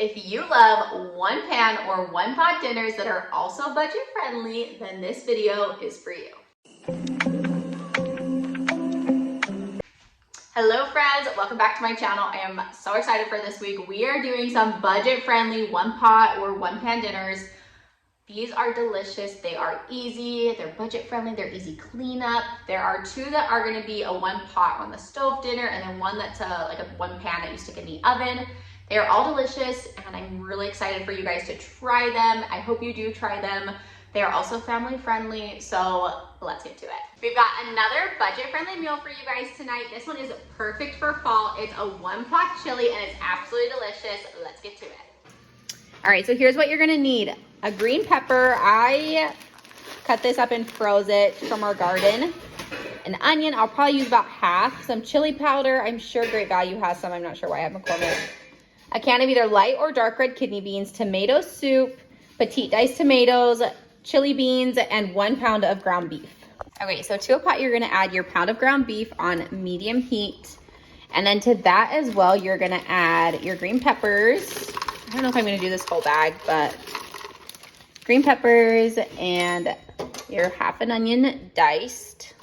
If you love one pan or one pot dinners that are also budget friendly, then this video is for you. Hello friends, welcome back to my channel. I am so excited for this week. We are doing some budget friendly one pot or one pan dinners. These are delicious, they are easy, they're budget friendly, they're easy cleanup. There are two that are gonna be a one pot on the stove dinner and then one that's like a one pan that you stick in the oven. They are all delicious and I'm really excited for you guys to try them. I hope you do try them. They are also family friendly, so let's get to it. We've got another budget friendly meal for you guys tonight. This one is perfect for fall. It's a one pot chili and it's absolutely delicious. Let's get to it. All right, so here's what you're gonna need. A green pepper. I cut this up and froze it from our garden. An onion, I'll probably use about half. Some chili powder, I'm sure Great Value has some. I'm not sure why I have McCormick. A can of either light or dark red kidney beans, tomato soup, petite diced tomatoes, chili beans, and 1 pound of ground beef. Okay, so to a pot, you're gonna add your pound of ground beef on medium heat. And then to that as well, you're gonna add your green peppers. I don't know if I'm gonna do this whole bag, but green peppers and your half an onion diced.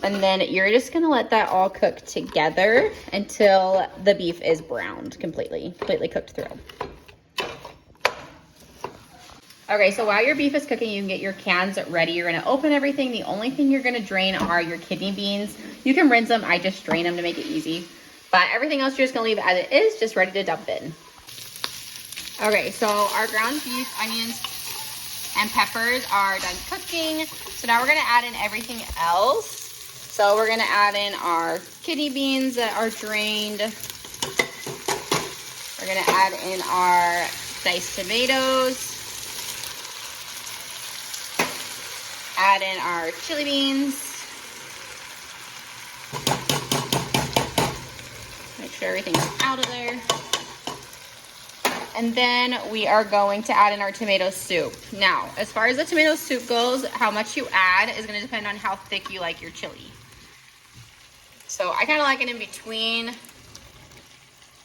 And then you're just gonna let that all cook together until the beef is browned completely cooked through. Okay, so while your beef is cooking, you can get your cans ready. You're gonna open everything. The only thing you're gonna drain are your kidney beans. You can rinse them, I just drain them to make it easy. But everything else you're just gonna leave as it is, just ready to dump in. Okay, so our ground beef, onions, and peppers are done cooking. So now we're gonna add in everything else. So we're gonna add in our kidney beans that are drained. We're gonna add in our diced tomatoes. Add in our chili beans. Make sure everything's out of there. And then we are going to add in our tomato soup. Now, as far as the tomato soup goes, how much you add is gonna depend on how thick you like your chili. So I kind of like it in between.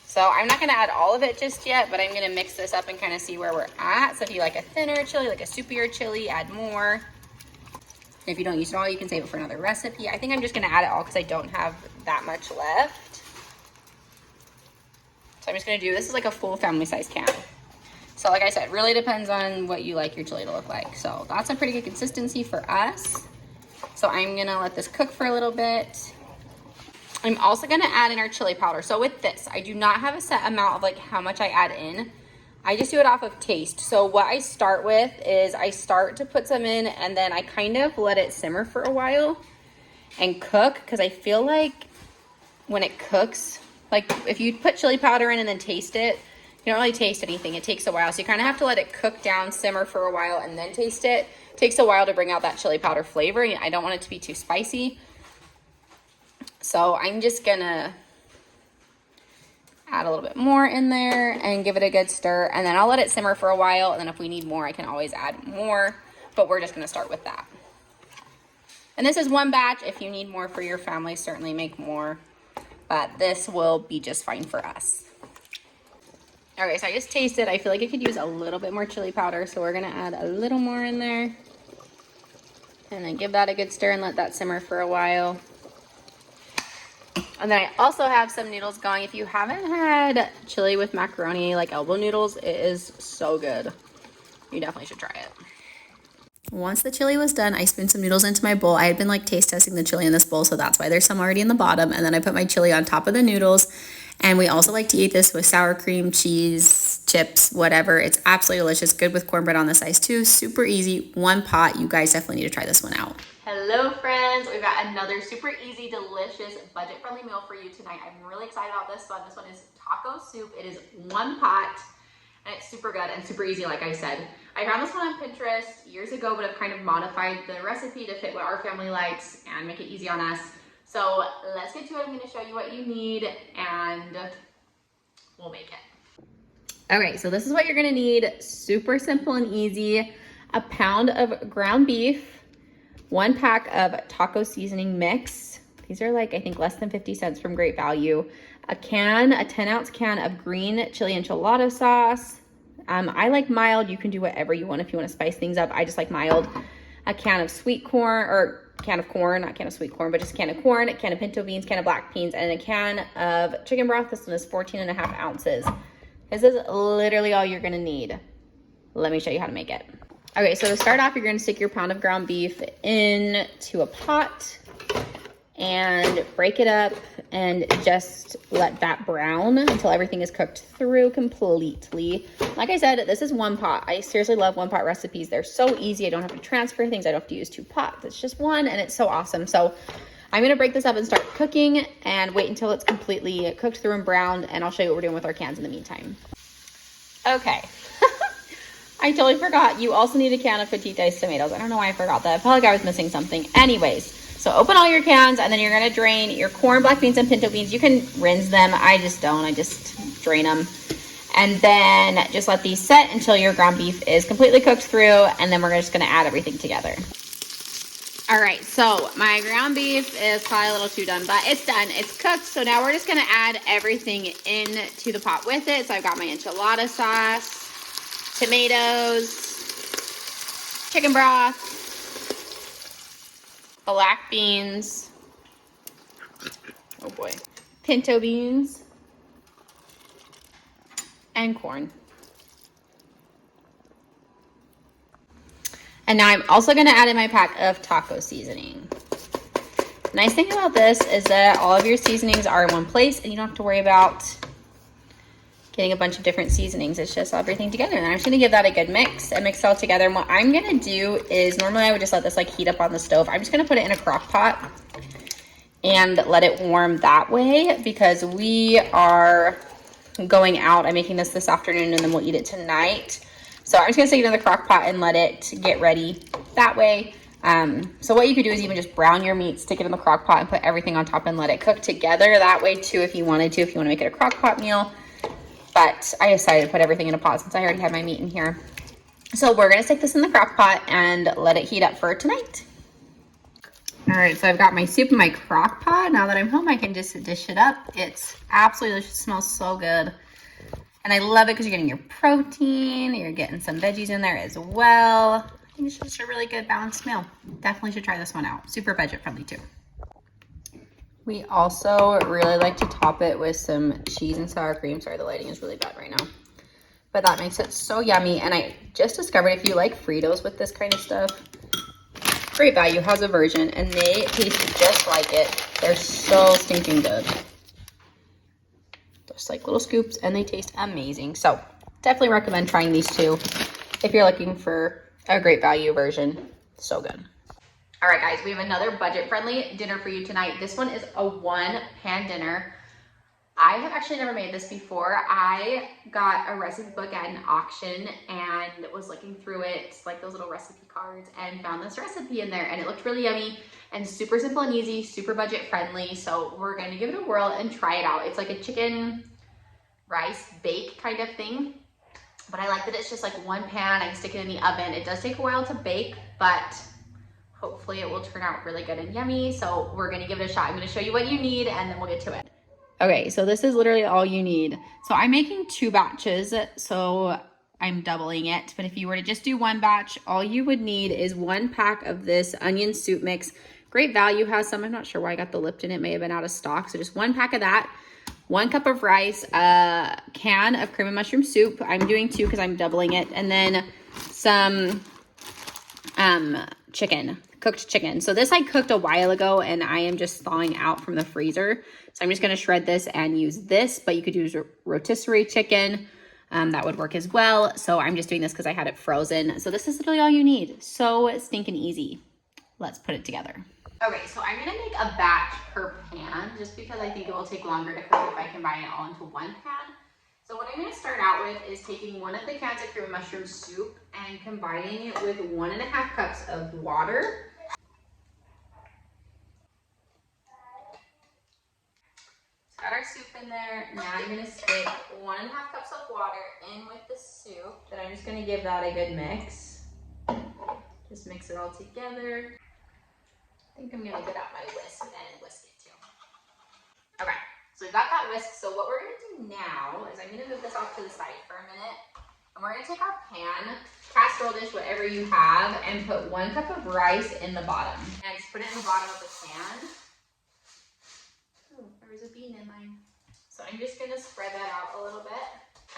So I'm not gonna add all of it just yet, but I'm gonna mix this up and kind of see where we're at. So if you like a thinner chili, like a soupier chili, add more. If you don't use it all, you can save it for another recipe. I think I'm just gonna add it all because I don't have that much left. So I'm just gonna do, this is like a full family size can. So like I said, really depends on what you like your chili to look like. So that's a pretty good consistency for us. So I'm gonna let this cook for a little bit. I'm also gonna add in our chili powder. So with this, I do not have a set amount of like how much I add in. I just do it off of taste. So what I start with is I start to put some in and then I kind of let it simmer for a while and cook, because I feel like when it cooks, like if you put chili powder in and then taste it, you don't really taste anything. It takes a while. So you kind of have to let it cook down, simmer for a while, and then taste it. It takes a while to bring out that chili powder flavor. I don't want it to be too spicy. So I'm just gonna add a little bit more in there and give it a good stir. And then I'll let it simmer for a while. And then if we need more, I can always add more. But we're just gonna start with that. And this is one batch. If you need more for your family, certainly make more. But this will be just fine for us. Okay, so I just tasted. I feel like I could use a little bit more chili powder. So we're gonna add a little more in there. And then give that a good stir and let that simmer for a while. And then I also have some noodles going. If you haven't had chili with macaroni, like elbow noodles, it is so good. You definitely should try it. Once the chili was done, I spooned some noodles into my bowl. I had been like taste testing the chili in this bowl, so that's why there's some already in the bottom. And then I put my chili on top of the noodles. And we also like to eat this with sour cream, cheese, chips, whatever. It's absolutely delicious. Good with cornbread on the side too. Super easy, one pot. You guys definitely need to try this one out. Hello friends, we've got another super easy, delicious, budget-friendly meal for you tonight. I'm really excited about this one. This one is taco soup. It is one pot and it's super good and super easy, like I said. I found this one on Pinterest years ago, but I've kind of modified the recipe to fit what our family likes and make it easy on us. So let's get to it. I'm gonna show you what you need and we'll make it. Okay, so this is what you're gonna need. Super simple and easy. A pound of ground beef, 1 pack of taco seasoning mix. These are like, I think less than 50 cents from Great Value. a 10-ounce can of green chili enchilada sauce. I like mild. You can do whatever you want if you want to spice things up. I just like mild. A can of sweet corn, or can of corn, not can of sweet corn, but just a can of corn, a can of pinto beans, can of black beans, and a can of chicken broth. This one is 14.5 ounces. This is literally all you're gonna need. Let me show you how to make it. Okay, so to start off, you're gonna stick your pound of ground beef into a pot and break it up and just let that brown until everything is cooked through completely. Like I said, this is one pot. I seriously love one pot recipes. They're so easy. I don't have to transfer things. I don't have to use 2 pots. It's just one, and it's so awesome. So I'm gonna break this up and start cooking and wait until it's completely cooked through and browned, and I'll show you what we're doing with our cans in the meantime. Okay. I totally forgot. You also need a can of petite diced tomatoes. I don't know why I forgot that. I felt like I was missing something. Anyways, so open all your cans, and then you're gonna drain your corn, black beans, and pinto beans. You can rinse them. I just don't. I just drain them. And then just let these set until your ground beef is completely cooked through, and then we're just gonna add everything together. All right, so my ground beef is probably a little too done, but it's done. It's cooked. So now we're just gonna add everything into the pot with it. So I've got my enchilada sauce, tomatoes, chicken broth, black beans, oh boy, pinto beans, and corn. And now I'm also gonna add in my pack of taco seasoning. Nice thing about this is that all of your seasonings are in one place, and you don't have to worry about getting a bunch of different seasonings. It's just everything together. And I'm just gonna give that a good mix and mix it all together. And what I'm gonna do is, normally I would just let this like heat up on the stove. I'm just gonna put it in a crock pot and let it warm that way, because we are going out. I'm making this afternoon, and then we'll eat it tonight. So I'm just gonna stick it in the crock pot and let it get ready that way. So what you could do is even just brown your meat, stick it in the crock pot, and put everything on top and let it cook together that way too, if you wanted to, if you wanna make it a crock pot meal. But I decided to put everything in a pot since I already had my meat in here. So we're gonna stick this in the crock pot and let it heat up for tonight. All right, so I've got my soup in my crock pot. Now that I'm home, I can just dish it up. It's absolutely delicious, it smells so good. And I love it because you're getting your protein, you're getting some veggies in there as well. I think it's just a really good balanced meal. Definitely should try this one out. Super budget friendly too. We also really like to top it with some cheese and sour cream. Sorry, the lighting is really bad right now. But that makes it so yummy. And I just discovered, if you like Fritos with this kind of stuff, Great Value has a version, and they taste just like it. They're so stinking good. Just like little scoops, and they taste amazing. So definitely recommend trying these two if you're looking for a Great Value version. So good. All right, guys, we have another budget-friendly dinner for you tonight. This one is a one-pan dinner. I have actually never made this before. I got a recipe book at an auction and was looking through it, like those little recipe cards, and found this recipe in there, and it looked really yummy and super simple and easy, super budget-friendly. So we're gonna give it a whirl and try it out. It's like a chicken rice bake kind of thing, but I like that it's just like one pan. I can stick it in the oven. It does take a while to bake, but hopefully it will turn out really good and yummy. So we're gonna give it a shot. I'm gonna show you what you need, and then we'll get to it. Okay, so this is literally all you need. So I'm making 2 batches, so I'm doubling it. But if you were to just do 1 batch, all you would need is 1 pack of this onion soup mix. Great Value has some. I'm not sure why I got the Lipton. It may have been out of stock. So just 1 pack of that, 1 cup of rice, a can of cream and mushroom soup. I'm doing 2 because I'm doubling it. And then some chicken, cooked chicken. So this I cooked a while ago, and I am just thawing out from the freezer. So I'm just gonna shred this and use this, but you could use rotisserie chicken. That would work as well. So I'm just doing this because I had it frozen. So this is literally all you need. So stinking easy. Let's put it together. Okay, so I'm gonna make a batch per pan just because I think it will take longer to cook if I combine it all into 1 pan. So what I'm gonna start out with is taking 1 of the cans of cream and mushroom soup and combining it with 1.5 cups of water. Got our soup in there. Now I'm gonna stick 1.5 cups of water in with the soup. Then I'm just gonna give that a good mix. Just mix it all together. I think I'm gonna get out my whisk and whisk it too. Okay, So we've got that whisk. So what we're gonna do now is I'm gonna move this off to the side for a minute. And we're gonna take our pan, casserole dish, whatever you have, and put 1 cup of rice in the bottom. And just put it in the bottom of the pan. Ooh, there was a bean in mine. So I'm just gonna spread that out a little bit.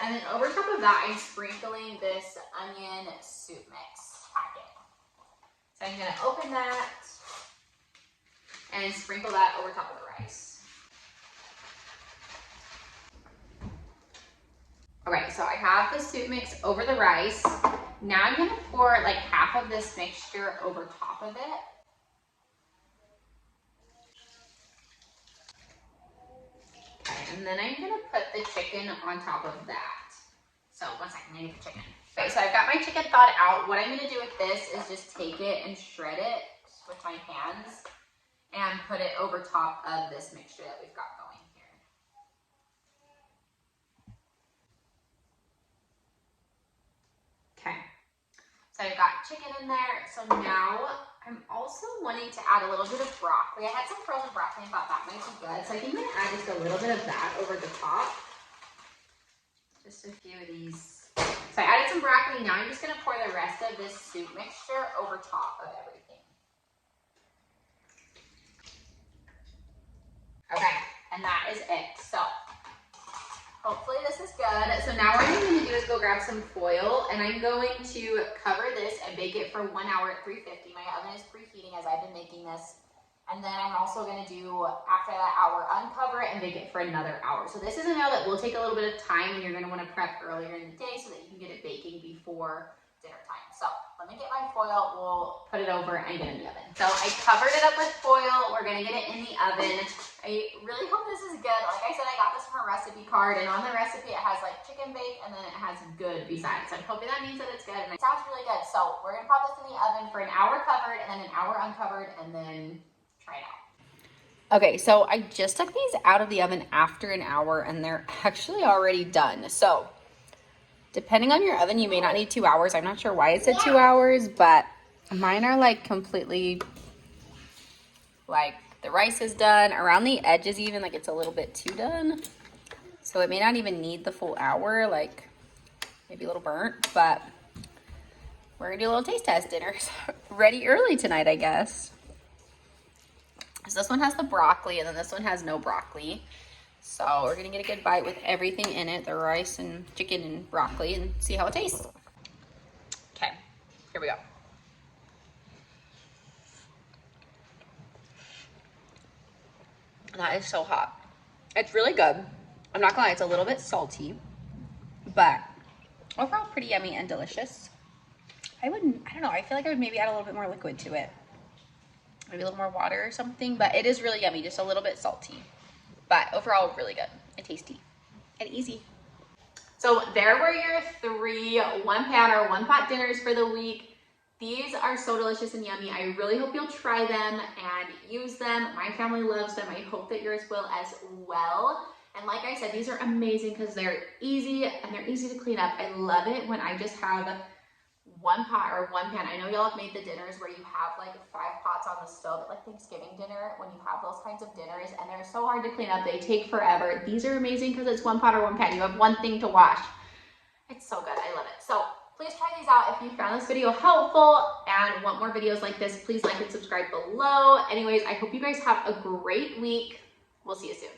And then over top of that, I'm sprinkling this onion soup mix packet. So I'm gonna open that and sprinkle that over top of the rice. Okay, so I have the soup mix over the rice. Now I'm gonna pour like half of this mixture over top of it. Okay, and then I'm gonna put the chicken on top of that. So 1 second, I need the chicken. Okay, so I've got my chicken thawed out. What I'm gonna do with this is just take it and shred it with my hands and put it over top of this mixture that we've got going here. Okay, so I've got chicken in there. So now I'm also wanting to add a little bit of broccoli. I had some frozen broccoli and thought that might be good. So I think I'm gonna add just a little bit of that over the top. Just a few of these. So I added some broccoli. Now I'm just gonna pour the rest of this soup mixture over top of everything. Okay, and that is it. So hopefully this is good. So now what I'm gonna do is go grab some foil, and I'm going to cover this and bake it for 1 hour at 350. My oven is preheating as I've been making this. And then I'm also gonna do, after that hour, uncover it and bake it for another hour. So this is a meal that will take a little bit of time, and you're gonna wanna prep earlier in the day so that you can get it baking before dinner time. So let me get my foil, we'll put it over and get it in the oven. So I covered it up with foil. We're gonna get it in the oven. I really hope this is good. Like I said, I got this from a recipe card, and on the recipe it has like chicken bake and then it has good besides. So I'm hoping that means that it's good, and it sounds really good. So we're gonna pop this in the oven for an hour covered and then an hour uncovered, and then try it out. Okay, so I just took these out of the oven after an hour, and they're actually already done. So depending on your oven, you may not need 2 hours. I'm not sure why it said 2 hours, but mine are like completely, like the rice is done. Around the edges even, like it's a little bit too done. So it may not even need the full hour, like maybe a little burnt, but we're gonna do a little taste test. Dinner's ready early tonight, I guess. So this one has the broccoli, and then this one has no broccoli. So we're gonna get a good bite with everything in it, the rice and chicken and broccoli, and see how it tastes. Okay, here we go. That is so hot. It's really good. I'm not gonna lie, it's a little bit salty, but overall pretty yummy and delicious. I don't know, I feel like I would maybe add a little bit more liquid to it. Maybe a little more water or something, but it is really yummy, just a little bit salty. But overall, really good and tasty and easy. So there were your 3 one-pan or one-pot dinners for the week. These are so delicious and yummy. I really hope you'll try them and use them. My family loves them. I hope that yours will as well. And like I said, these are amazing because they're easy and they're easy to clean up. I love it when I just have one pot or one pan. I know y'all have made the dinners where you have like 5 pots on the stove at like Thanksgiving dinner, when you have those kinds of dinners, and they're so hard to clean up. They take forever. These are amazing because it's one pot or one pan. You have one thing to wash. It's so good. I love it. So please try these out. If you found this video helpful and want more videos like this, please like and subscribe below. Anyways, I hope you guys have a great week. We'll see you soon.